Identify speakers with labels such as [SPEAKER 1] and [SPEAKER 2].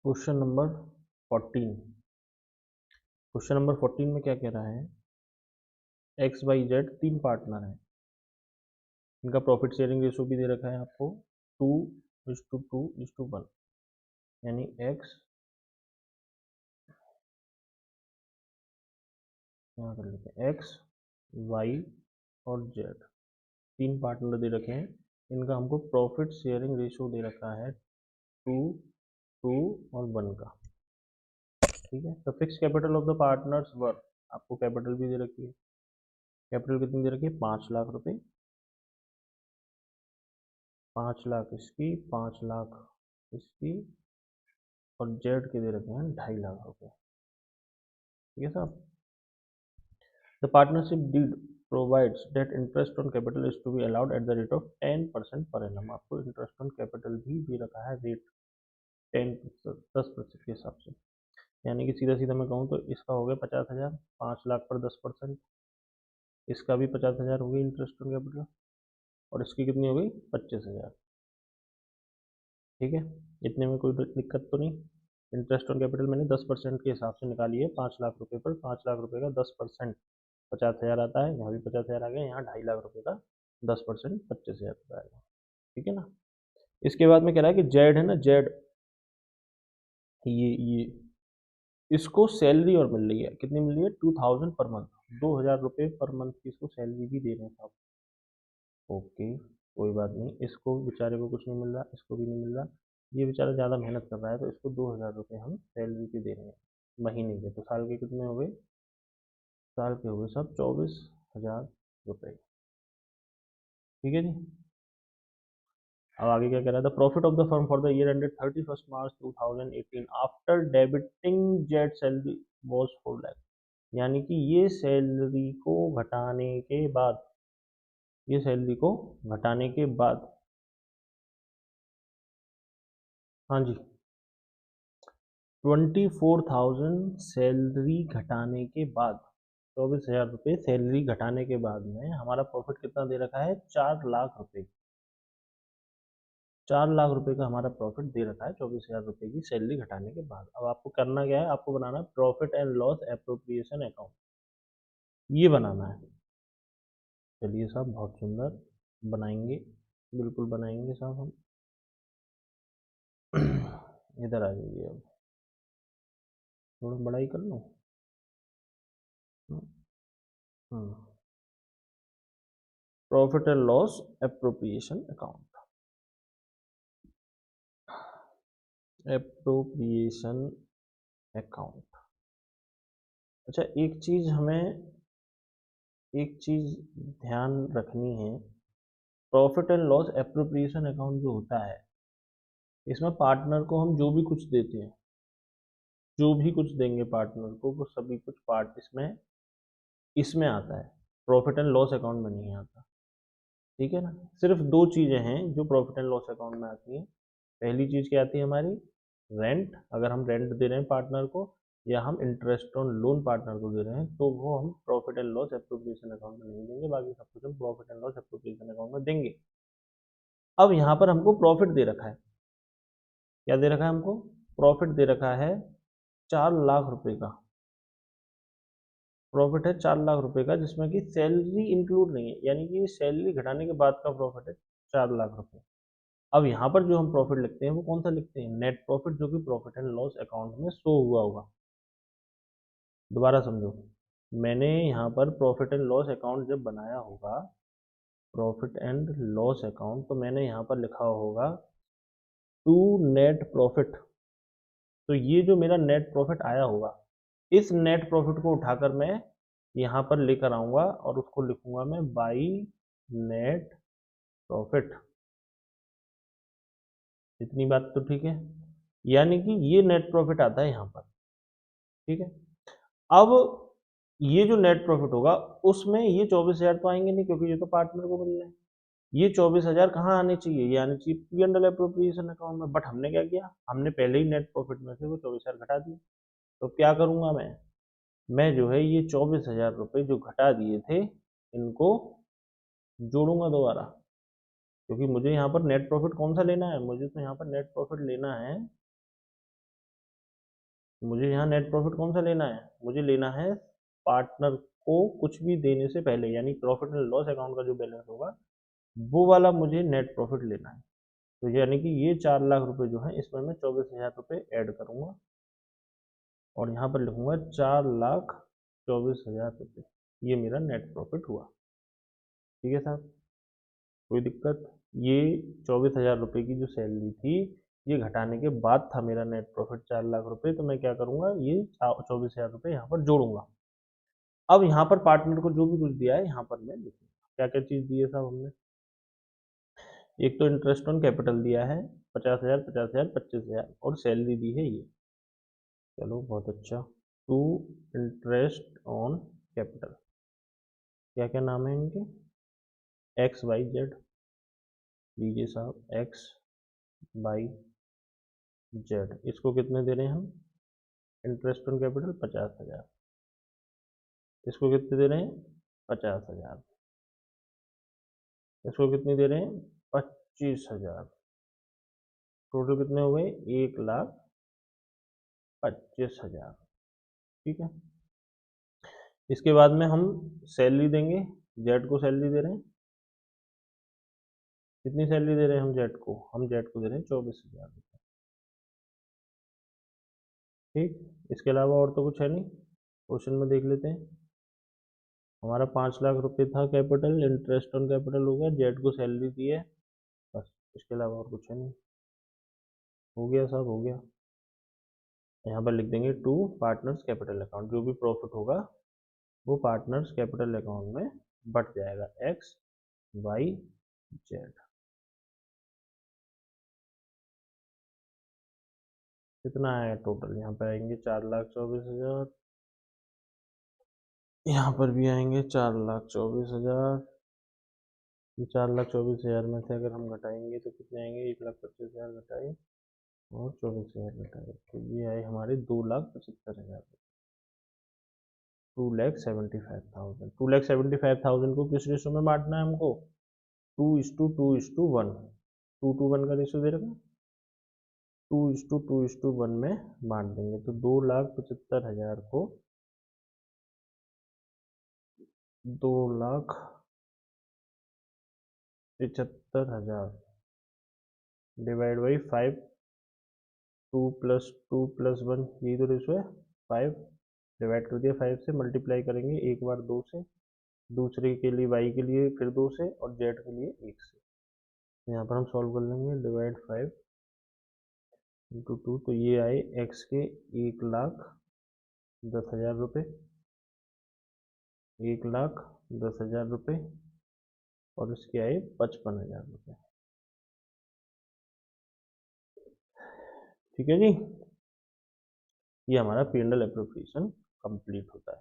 [SPEAKER 1] Question number 14। Question number 14 में क्या कह रहा है, एक्स वाई जेड तीन पार्टनर हैं, इनका प्रॉफिट शेयरिंग रेशो भी दे रखा है आपको 2:2:1, यानी एक्स, यहाँ कर लेते हैं एक्स वाई और जेड, तीन पार्टनर दे रखे हैं, इनका हमको प्रॉफिट शेयरिंग रेशो दे रखा है 2:1 का। ठीक है, तो fix capital of the partners वर, आपको कैपिटल भी दे रखी है, कैपिटल कितनी दे रखी है 5 लाख रुपए, 5 लाख इसकी, 5 लाख इसकी, और जेड के दे रखे हैं 2.5 लाख रुपए। ठीक है साहब। The partnership deed provides that interest on capital is to be allowed at the rate of 10% per annum. आपको इंटरेस्ट ऑन कैपिटल भी दे रखा है रेट 10%, 10% के हिसाब से, यानी कि सीधा सीधा मैं कहूँ तो इसका हो गया 50,000, 5 लाख पर 10%, इसका भी 50,000 हो गई इंटरेस्ट ऑन कैपिटल, और इसकी कितनी हो गई 25,000। ठीक है, इतने में कोई दिक्कत तो नहीं। इंटरेस्ट ऑन कैपिटल मैंने 10% के हिसाब से निकाली है, 5 लाख रुपए पर 5 लाख रुपए का 10% 50,000 आता है, यहाँ भी 50,000 आ गया, यहाँ 2.5 लाख रुपए का 10% 25,000 रुपये आएगा। ठीक है ना। इसके बाद में कह रहा है कि जेड है ना, जेड ये इसको सैलरी और मिल रही है, कितनी मिल रही है 2,000 पर मंथ, 2,000 रुपये पर मंथ की इसको सैलरी भी दे रहे हैं साहब। ओके, कोई बात नहीं, इसको बेचारे को कुछ नहीं मिल रहा, इसको भी नहीं मिल रहा, ये बेचारा ज़्यादा मेहनत कर रहा है, तो इसको 2,000 रुपये हम सैलरी पे दे रहे हैं महीने के। तो साल के कितने हो गए, साल के हो गए सब 24,000 रुपये। ठीक है जी। अब आगे क्या कह रहा था, profit of the firm for the year ended 31 March 2018 after debiting jet salary was 4 lakh, यानी कि ये सैलरी को घटाने के बाद, ये सैलरी को घटाने के बाद, हाँ जी, 24,000 सैलरी घटाने के बाद, 24,000 रुपये सैलरी घटाने के बाद में हमारा प्रॉफिट कितना दे रखा है 4 लाख रुपए, 4 लाख रुपए का हमारा प्रॉफिट दे रखा है 24,000 रुपये की सैलरी घटाने के बाद। अब आपको करना क्या है, आपको बनाना है profit and loss appropriation account, ये बनाना है। चलिए साहब, बहुत सुंदर, बनाएंगे, बिल्कुल बनाएंगे साहब हम। इधर आ जाइए, अब थोड़ा बड़ा ही कर लूँ। Profit and loss appropriation account, appropriation account. अच्छा, एक चीज ध्यान रखनी है, profit and loss appropriation account जो होता है, इसमें पार्टनर को हम जो भी कुछ देते हैं, जो भी कुछ देंगे पार्टनर को, वो सभी कुछ पार्ट इसमें इसमें आता है, प्रॉफिट एंड लॉस अकाउंट में नहीं आता। ठीक है ना। सिर्फ दो चीजें हैं जो प्रॉफिट एंड लॉस अकाउंट में आती हैं। पहली चीज क्या आती है हमारी, रेंट, अगर हम रेंट दे रहे हैं पार्टनर को, या हम इंटरेस्ट ऑन लोन पार्टनर को दे रहे हैं, तो वो हम profit and loss appropriation account में नहीं देंगे, बाकी सब कुछ हम profit and loss appropriation account में देंगे। अब यहाँ पर हमको प्रॉफिट दे रखा है, क्या दे रखा है हमको, प्रॉफिट दे रखा है 4 लाख रुपए का, प्रॉफिट है 4 लाख रुपए का, जिसमें कि सैलरी इंक्लूड नहीं है, यानी कि सैलरी घटाने के बाद का प्रॉफिट है 4 लाख रुपए। अब यहाँ पर जो हम प्रॉफिट लिखते हैं वो कौन सा लिखते हैं, नेट प्रॉफिट, जो कि प्रॉफिट एंड लॉस अकाउंट में शो हुआ होगा। दोबारा समझो, मैंने यहाँ पर प्रॉफिट एंड लॉस अकाउंट जब बनाया होगा, प्रॉफिट एंड लॉस अकाउंट, तो मैंने यहाँ पर लिखा होगा टू नेट प्रॉफिट, तो ये जो मेरा नेट प्रॉफिट आया होगा, इस नेट प्रॉफिट को उठाकर मैं यहाँ पर लेकर आऊंगा और उसको लिखूंगा मैं बाई नेट प्रॉफिट। इतनी बात तो ठीक है, यानी कि ये नेट प्रॉफिट आता है यहाँ पर। ठीक है, अब ये जो नेट प्रॉफिट होगा उसमें ये 24,000 तो आएंगे नहीं, क्योंकि ये तो पार्टनर को मिल रहे हैं। ये 24,000 कहाँ आने चाहिए, ये आने चाहिए P and L appropriation account में, बट हमने क्या किया, हमने पहले ही नेट प्रॉफिट में से वो 24,000 घटा दिए। तो क्या करूंगा मैं जो है ये 24,000 रुपये जो घटा दिए थे, इनको जोड़ूंगा दोबारा, क्योंकि मुझे यहाँ पर नेट प्रॉफिट कौन सा लेना है, मुझे तो यहाँ पर नेट प्रॉफिट लेना है मुझे यहाँ नेट प्रॉफिट कौन सा लेना है, मुझे लेना है पार्टनर को कुछ भी देने से पहले, यानी प्रॉफिट एंड लॉस अकाउंट का जो बैलेंस होगा वो वाला मुझे नेट प्रॉफिट लेना है। तो यानी कि ये 4 लाख रुपए जो है इसमें मैं 24,000 रुपये ऐड करूंगा और यहाँ पर लिखूंगा 4,24,000 रुपये, ये मेरा नेट प्रॉफिट हुआ। ठीक है साहब, कोई दिक्कत? ये 24,000 रुपये की जो सैलरी थी ये घटाने के बाद था मेरा नेट प्रॉफिट 4 लाख रुपये, तो मैं क्या करूंगा, ये 24,000 रुपये यहाँ पर जोड़ूंगा। अब यहाँ पर पार्टनर को जो भी कुछ दिया है यहाँ पर मैं लिखूंगा। क्या क्या चीज़ दी है साहब हमने? एक तो इंटरेस्ट ऑन कैपिटल दिया है 50,000, 50,000, 25,000 और सैलरी दी है ये। चलो बहुत अच्छा। टू इंटरेस्ट ऑन कैपिटल, क्या क्या नाम है इनके? एक्स वाई जेड, लीजिए साहब एक्स वाई जेड। इसको कितने दे रहे हैं हम? Interest on capital 50,000। इसको कितने दे रहे हैं? 50,000। इसको कितनी दे रहे हैं? 25,000। टोटल कितने हो गए? 1,25,000। ठीक है, इसके बाद में हम सैलरी देंगे, जेड को सैलरी दे रहे हैं। कितनी सैलरी दे रहे हैं हम जेड को? हम जेड को दे रहे हैं 24,000 रुपये। ठीक, इसके अलावा और तो कुछ है नहीं। क्वेश्चन में देख लेते हैं। हमारा 5 लाख रुपए था कैपिटल, इंटरेस्ट ऑन कैपिटल हो गया, जेड को सैलरी दी है, बस इसके अलावा और कुछ है नहीं। हो गया साहब, हो गया। यहाँ पर लिख देंगे टू पार्टनर्स कैपिटल अकाउंट, जो भी प्रॉफिट होगा वो पार्टनर्स कैपिटल अकाउंट में बट जाएगा, एक्स वाई जेड। कितना आया टोटल? यहाँ पे आएंगे 4,24,000, यहाँ पर भी आएंगे 4,24,000। ये 4,24,000 में से अगर हम घटाएंगे तो कितने आएंगे? 1,25,000 घटाए और 24,000 घटाए, तो ये आए हमारे 2,75,000। 2,75,000। 2,75,000 को किस रेशो में बांटना है हमको? 2:2:1। 2:1 का रेशो दे रखा, 2:2:1 में बांट देंगे, तो 2,75,000 को 2,75,000 डिवाइड बाई 5, 2+2+1, यही तो रेशो है 5। डिवाइड कर दिया 5 से, मल्टीप्लाई करेंगे एक बार 2 से, दूसरे के लिए वाई के लिए फिर 2 से और जेड के लिए 1 से। यहाँ पर हम सॉल्व कर लेंगे, डिवाइड 5 इंटू 2, तो ये आए एक्स के 1,10,000 रुपये, 1,10,000 रुपये, और इसके आए 55,000 रुपये। ठीक है जी, ये हमारा P&L एप्रोप्रिएशन कंप्लीट होता है।